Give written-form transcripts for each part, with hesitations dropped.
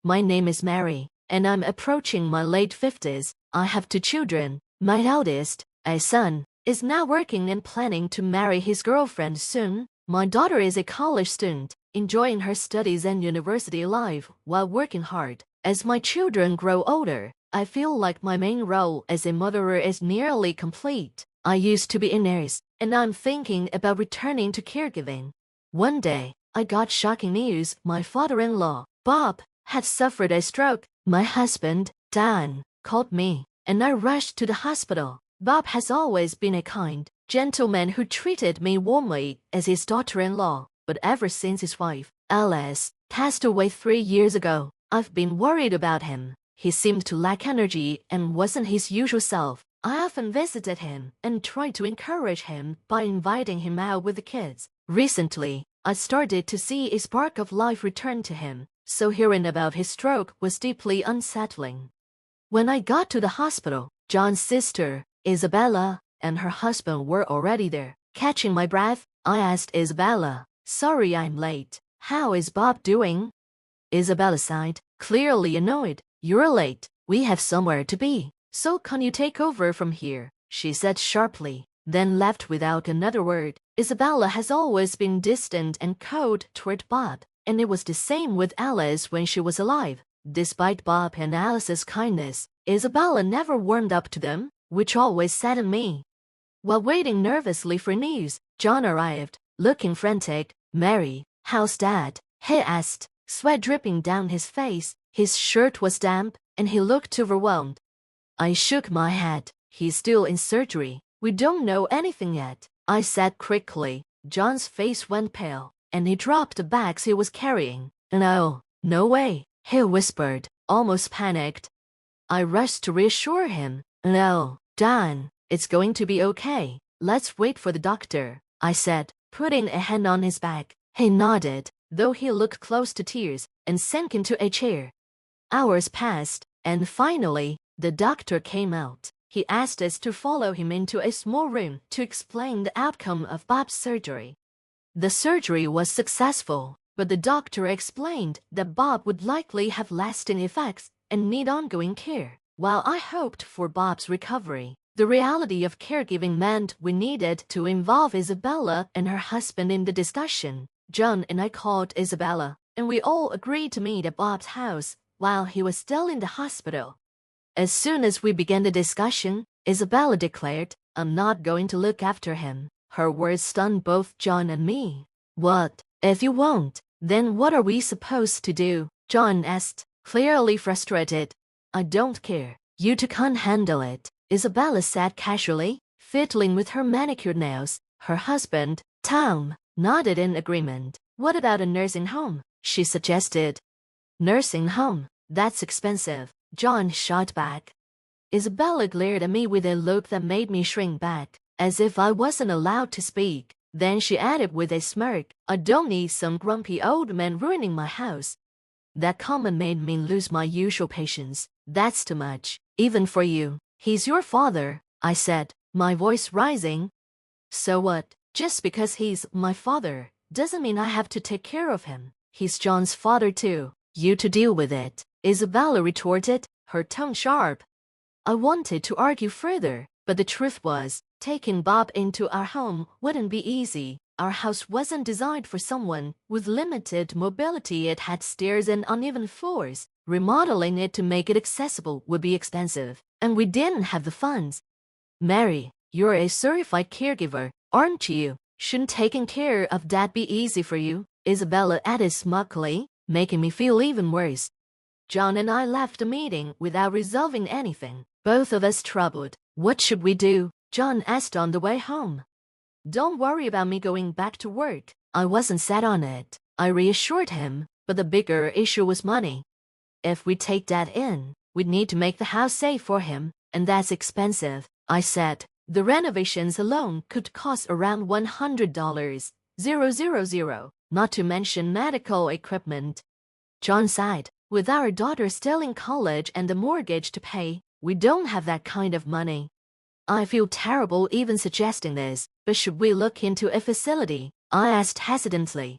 My name is Mary, and I'm approaching my late 50s. I have 2 children. My eldest, a son, is now working and planning to marry his girlfriend soon. My daughter is a college student, enjoying her studies and university life while working hard. As my children grow older, I feel like my main role as a mother is nearly complete. I used to be a nurse, and I'm thinking about returning to caregiving. One day, I got shocking news. My father-in-law, Bob, had suffered a stroke. My husband, Dan, called me, and I rushed to the hospital. Bob has always been a kind gentleman who treated me warmly as his daughter-in-law, but ever since his wife, Alice, passed away 3 years ago, I've been worried about him. He seemed to lack energy and wasn't his usual self. I often visited him and tried to encourage him by inviting him out with the kids. Recently, I started to see a spark of life return to him, so hearing about his stroke was deeply unsettling. When I got to the hospital, John's sister, Isabella, and her husband were already there. Catching my breath, I asked Isabella, "Sorry I'm late. How is Bob doing?" Isabella sighed, clearly annoyed. "You're late. We have somewhere to be. So can you take over from here?" she said sharply, then left without another word. Isabella has always been distant and cold toward Bob, and it was the same with Alice when she was alive. Despite Bob and Alice's kindness, Isabella never warmed up to them, which always saddened me. While waiting nervously for news, John arrived, looking frantic. "Mary, how's Dad?" he asked, sweat dripping down his face. His shirt was damp, and he looked overwhelmed. I shook my head. "He's still in surgery. We don't know anything yet," I said quickly. John's face went pale, and he dropped the bags he was carrying. "No, no way," he whispered, almost panicked. I rushed to reassure him. "No, Dan, it's going to be okay. Let's wait for the doctor," I said, putting a hand on his back. He nodded, though he looked close to tears, and sank into a chair. Hours passed, and finally, the doctor came out. He asked us to follow him into a small room to explain the outcome of Bob's surgery. The surgery was successful, but the doctor explained that Bob would likely have lasting effects and need ongoing care. While I hoped for Bob's recovery, the reality of caregiving meant we needed to involve Isabella and her husband in the discussion. John and I called Isabella, and we all agreed to meet at Bob's house while he was still in the hospital. As soon as we began the discussion, Isabella declared, "I'm not going to look after him." Her words stunned both John and me. "What if you won't? Then what are we supposed to do?" John asked, clearly frustrated. "I don't care. You two can't handle it," Isabella said casually, fiddling with her manicured nails. Her husband, Tom, nodded in agreement. "What about a nursing home?" she suggested. "Nursing home? That's expensive," John shot back. Isabella glared at me with a look that made me shrink back, as if I wasn't allowed to speak. Then she added with a smirk, "I don't need some grumpy old man ruining my house." That comment made me lose my usual patience. "That's too much, even for you. He's your father," I said, my voice rising. "So what? Just because he's my father doesn't mean I have to take care of him. He's John's father too. You to deal with it," Isabella retorted, her tone sharp. I wanted to argue further, but the truth was, taking Bob into our home wouldn't be easy. Our house wasn't designed for someone with limited mobility. It had stairs and uneven floors. Remodeling it to make it accessible would be expensive, and we didn't have the funds. "Mary, you're a certified caregiver, aren't you? Shouldn't taking care of Dad be easy for you?" Isabella added smugly, making me feel even worse. John and I left the meeting without resolving anything, both of us troubled. "What should we do?" John asked on the way home. "Don't worry about me going back to work. I wasn't set on it," I reassured him, but the bigger issue was money. "If we take Dad in, we'd need to make the house safe for him, and that's expensive," I said. "The renovations alone could cost around $100, not to mention medical equipment." John sighed. "With our daughter still in college and the mortgage to pay, we don't have that kind of money." I feel terrible even suggesting this, but should we look into a facility? I asked hesitantly.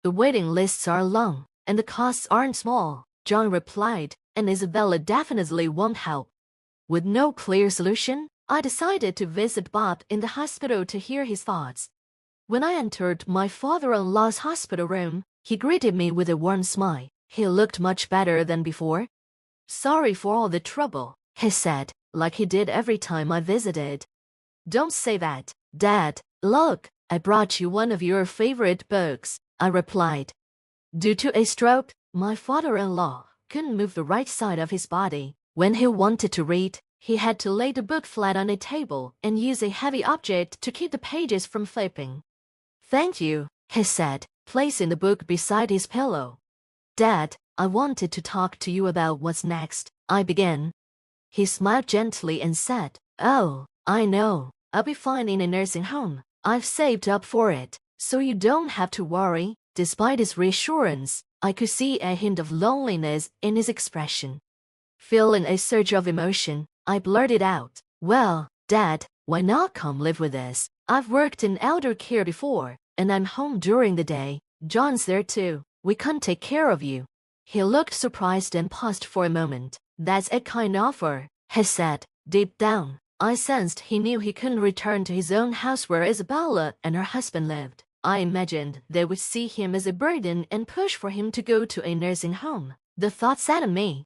"The waiting lists are long, and the costs aren't small." John replied, and Isabella definitely won't help. With no clear solution, I decided to visit Bob in the hospital to hear his thoughts. When I entered my father-in-law's hospital room, he greeted me with a warm smile. He looked much better than before. "Sorry for all the trouble," he said, like he did every time I visited. "Don't say that, Dad. Look, I brought you one of your favorite books," I replied. Due to a stroke, my father-in-law couldn't move the right side of his body. When he wanted to read, he had to lay the book flat on a table and use a heavy object to keep the pages from flipping. "Thank you," he said, placing the book beside his pillow. "Dad, I wanted to talk to you about what's next," I began. He smiled gently and said, "Oh, I know. I'll be fine in a nursing home. I've saved up for it, so you don't have to worry." Despite his reassurance, I could see a hint of loneliness in his expression. Feeling a surge of emotion, I blurted out, "Well, Dad, why not come live with us? I've worked in elder care before, and I'm home during the day. John's there too. We can take care of you." He looked surprised and paused for a moment. "That's a kind offer," he said. Deep down, I sensed he knew he couldn't return to his own house where Isabella and her husband lived. I imagined they would see him as a burden and push for him to go to a nursing home. The thought saddened me.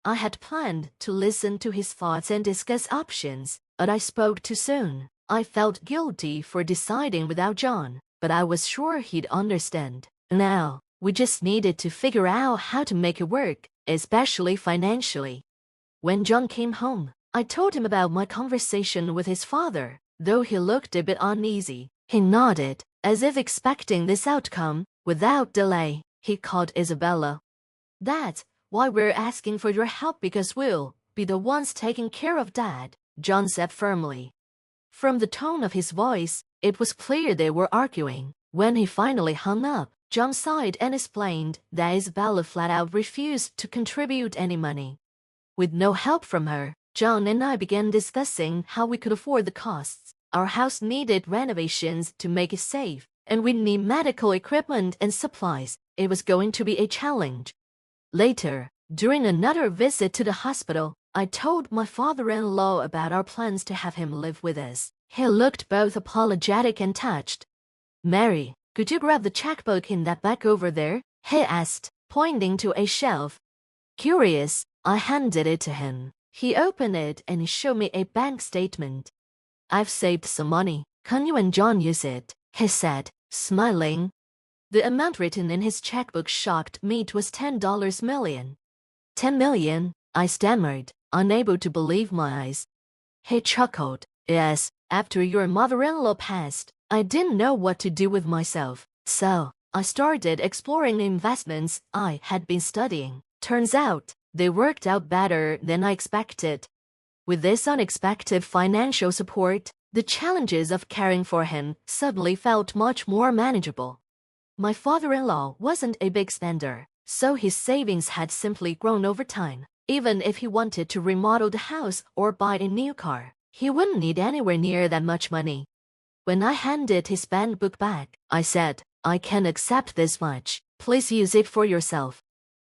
I had planned to listen to his thoughts and discuss options, but I spoke too soon. I felt guilty for deciding without John, but I was sure he'd understand. Now, we just needed to figure out how to make it work, especially financially. When John came home, I told him about my conversation with his father. Though he looked a bit uneasy, he nodded, as if expecting this outcome. Without delay, he called Isabella. "That's why we're asking for your help, because we'll be the ones taking care of Dad," John said firmly. From the tone of his voice, it was clear they were arguing. When he finally hung up, John sighed and explained that Isabella flat out refused to contribute any money. With no help from her, John and I began discussing how we could afford the costs. Our house needed renovations to make it safe, and we'd need medical equipment and supplies. It was going to be a challenge. Later, during another visit to the hospital, I told my father-in-law about our plans to have him live with us. He looked both apologetic and touched. "Mary, could you grab the checkbook in that bag over there?" he asked, pointing to a shelf. Curious, I handed it to him. He opened it and showed me a bank statement. "I've saved some money. Can you and John use it?" he said, smiling. The amount written in his checkbook shocked me. It was $10 million. "10 million, I stammered, unable to believe my eyes. He chuckled. "Yes, after your mother-in-law passed, I didn't know what to do with myself, so I started exploring investments I had been studying. Turns out, they worked out better than I expected." With this unexpected financial support, the challenges of caring for him suddenly felt much more manageable. My father-in-law wasn't a big spender, so his savings had simply grown over time. Even if he wanted to remodel the house or buy a new car, he wouldn't need anywhere near that much money. When I handed his bank book back, I said, "I can accept this much. Please use it for yourself."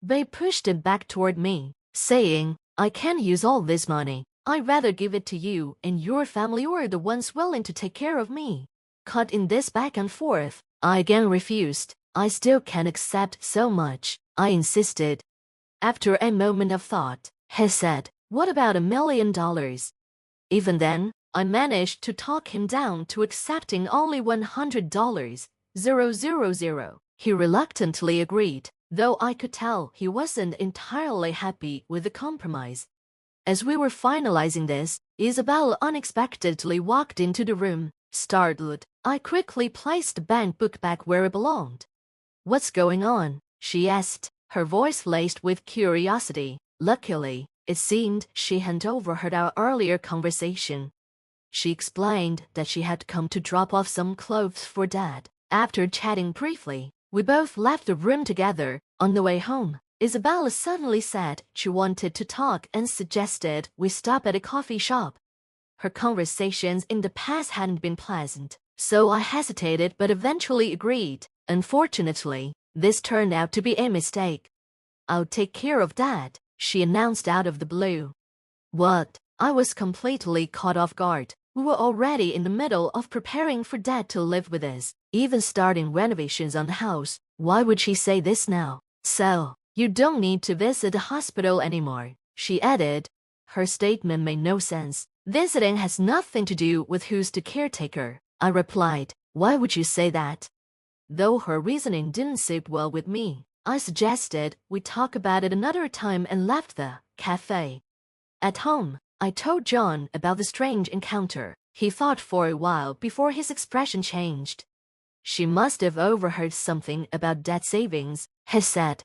They pushed it back toward me, saying, "I can't use all this money. I'd rather give it to you and your family, or the ones willing to take care of me." Caught in this back and forth, I again refused. "I still can't accept so much," I insisted. After a moment of thought, he said, "What about $1 million?" Even then, I managed to talk him down to accepting only $100. He reluctantly agreed, though I could tell he wasn't entirely happy with the compromise. As we were finalizing this, Isabel unexpectedly walked into the room. Startled, I quickly placed the bank book back where it belonged. "What's going on?" she asked, her voice laced with curiosity. Luckily, it seemed she hadn't overheard our earlier conversation. She explained that she had come to drop off some clothes for Dad. After chatting briefly, we both left the room together. On the way home, Isabella suddenly said she wanted to talk and suggested we stop at a coffee shop. Her conversations in the past hadn't been pleasant, so I hesitated but eventually agreed. Unfortunately, this turned out to be a mistake. I'll take care of that, she announced out of the blue. What? I was completely caught off guard. We were already in the middle of preparing for Dad to live with us, even starting renovations on the house. Why would she say this now? So, you don't need to visit the hospital anymore, she added. Her statement made no sense. Visiting has nothing to do with who's the caretaker, I replied. Why would you say that? Though her reasoning didn't sit well with me, I suggested we talk about it another time and left the cafe. At home, I told John about the strange encounter. He thought for a while before his expression changed. She must have overheard something about debt savings, he said.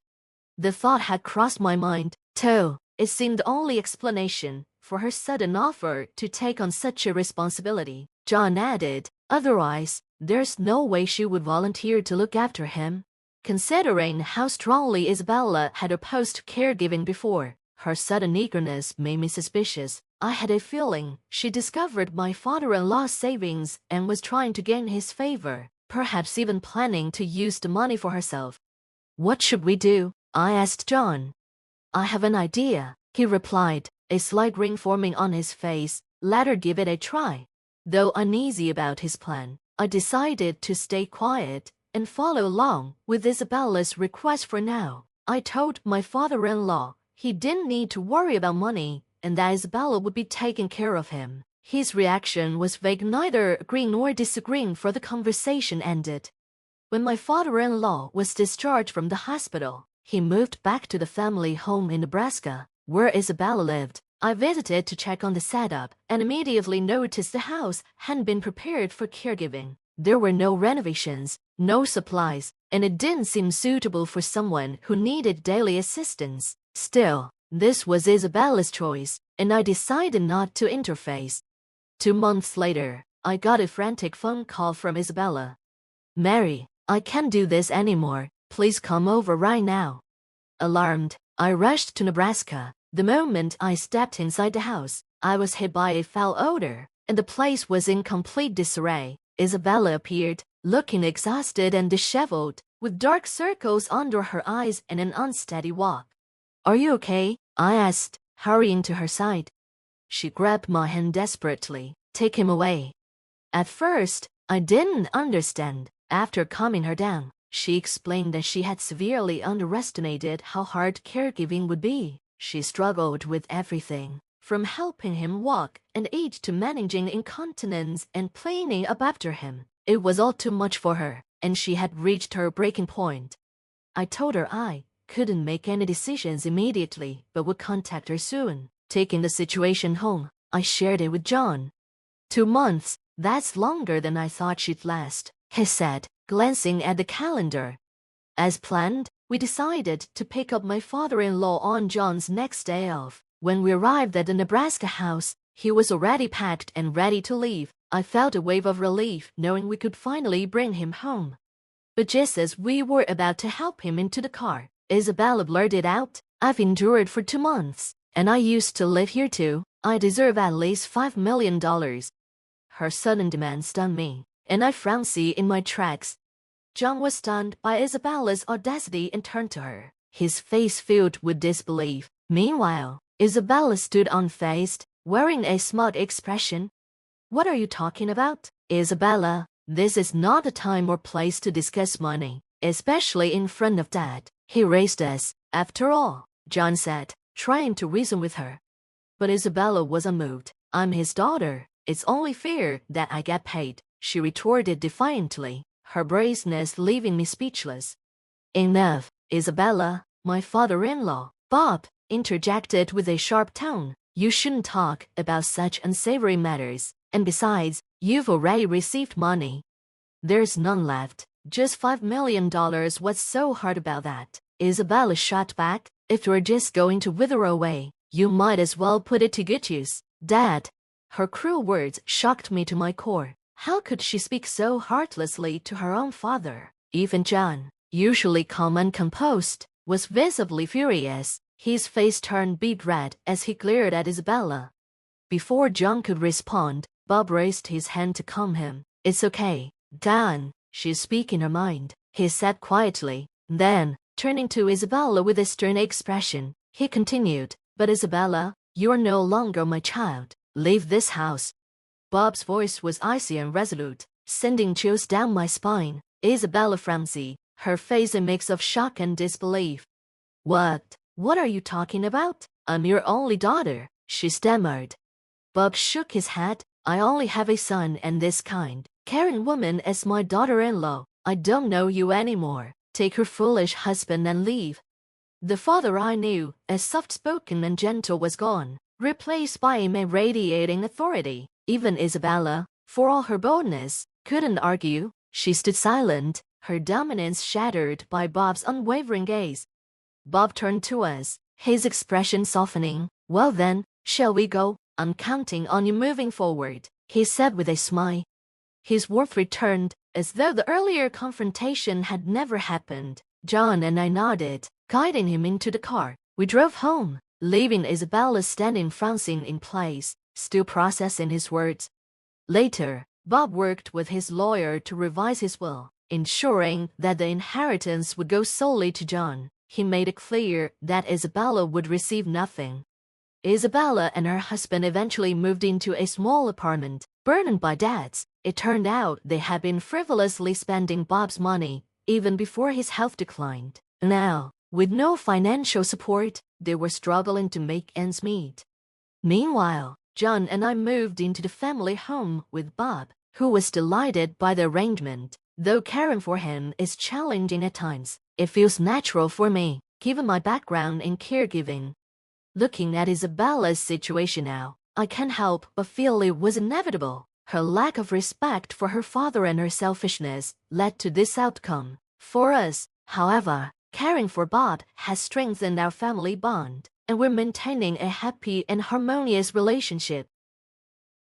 The thought had crossed my mind, too. It seemed the only explanation for her sudden offer to take on such a responsibility. John added, otherwise, there's no way she would volunteer to look after him. Considering how strongly Isabella had opposed caregiving before, her sudden eagerness made me suspicious. I had a feeling she discovered my father-in-law's savings and was trying to gain his favor, perhaps even planning to use the money for herself. What should we do? I asked John. I have an idea, he replied, a slight grin forming on his face. Let her give it a try. Though uneasy about his plan, I decided to stay quiet and follow along with Isabella's request for now. I told my father-in-law he didn't need to worry about money and that Isabella would be taking care of him. His reaction was vague, neither agreeing nor disagreeing, for the conversation ended. When my father-in-law was discharged from the hospital, he moved back to the family home in Nebraska, where Isabella lived. I visited to check on the setup and immediately noticed the house hadn't been prepared for caregiving. There were no renovations, no supplies, and it didn't seem suitable for someone who needed daily assistance. Still, this was Isabella's choice, and I decided not to interface. 2 months later, I got a frantic phone call from Isabella. Mary, I can't do this anymore. Please come over right now. Alarmed, I rushed to Nebraska. The moment I stepped inside the house, I was hit by a foul odor, and the place was in complete disarray. Isabella appeared, looking exhausted and disheveled, with dark circles under her eyes and an unsteady walk. Are you okay? I asked, hurrying to her side. She grabbed my hand desperately. Take him away. At first, I didn't understand. After calming her down, she explained that she had severely underestimated how hard caregiving would be. She struggled with everything, from helping him walk and eat to managing incontinence and cleaning up after him. It was all too much for her, and she had reached her breaking point. I told her I couldn't make any decisions immediately, but would contact her soon. Taking the situation home, I shared it with John. 2 months, that's longer than I thought she'd last, he said, glancing at the calendar. As planned, we decided to pick up my father-in-law on John's next day off. When we arrived at the Nebraska house, he was already packed and ready to leave. I felt a wave of relief knowing we could finally bring him home. But just as we were about to help him into the car, Isabella blurted out, I've endured for 2 months, and I used to live here too. I deserve at least $5 million. Her sudden demand stunned me, and I frowned in my tracks. John was stunned by Isabella's audacity and turned to her, his face filled with disbelief. Meanwhile, Isabella stood unfazed, wearing a smug expression. What are you talking about? Isabella, this is not the time or place to discuss money, especially in front of Dad. He raised us, after all, John said, trying to reason with her. But Isabella was unmoved. I'm his daughter. It's only fair that I get paid, she retorted defiantly, her brazeness leaving me speechless. Enough, Isabella, my father-in-law, Bob, interjected with a sharp tone. You shouldn't talk about such unsavory matters, and besides, you've already received money. There's none left, just $5 million. What's so hard about that? Isabella shot back. If you're just going to wither away, you might as well put it to good use. Dad. Her cruel words shocked me to my core. How could she speak so heartlessly to her own father? Even John, usually calm and composed, was visibly furious. His face turned beet red as he glared at Isabella. Before John could respond, Bob raised his hand to calm him. It's okay, Dan, she's speaking her mind, he said quietly. Then, Turning to Isabella with a stern expression, he continued, "But Isabella, you are no longer my child. Leave this house." Bob's voice was icy and resolute, sending chills down my spine. Isabella frowned, her face a mix of shock and disbelief. What are you talking about? I'm your only daughter," she stammered. Bob shook his head. "I only have a son and this kind, caring woman as my daughter-in-law. I don't know you anymore. Take your foolish husband and leave." The father I knew, as soft-spoken and gentle, was gone, replaced by a man radiating authority. Even Isabella, for all her boldness, couldn't argue. She stood silent, her dominance shattered by Bob's unwavering gaze. Bob turned to us, his expression softening. "Well then, shall we go? I'm counting on you moving forward," he said with a smile. His warmth returned, as though the earlier confrontation had never happened. John and I nodded, guiding him into the car. We drove home, leaving Isabella standing frozen in place, still processing his words. Later, Bob worked with his lawyer to revise his will, ensuring that the inheritance would go solely to John. He made it clear that Isabella would receive nothing. Isabella and her husband eventually moved into a small apartment, burdened by debts. It turned out they had been frivolously spending Bob's money, even before his health declined. Now, with no financial support, they were struggling to make ends meet. Meanwhile, John and I moved into the family home with Bob, who was delighted by the arrangement. Though caring for him is challenging at times, it feels natural for me, given my background in caregiving. Looking at Isabella's situation now, I can't help but feel it was inevitable. Her lack of respect for her father and her selfishness led to this outcome. For us, however, caring for Bob has strengthened our family bond, and we're maintaining a happy and harmonious relationship.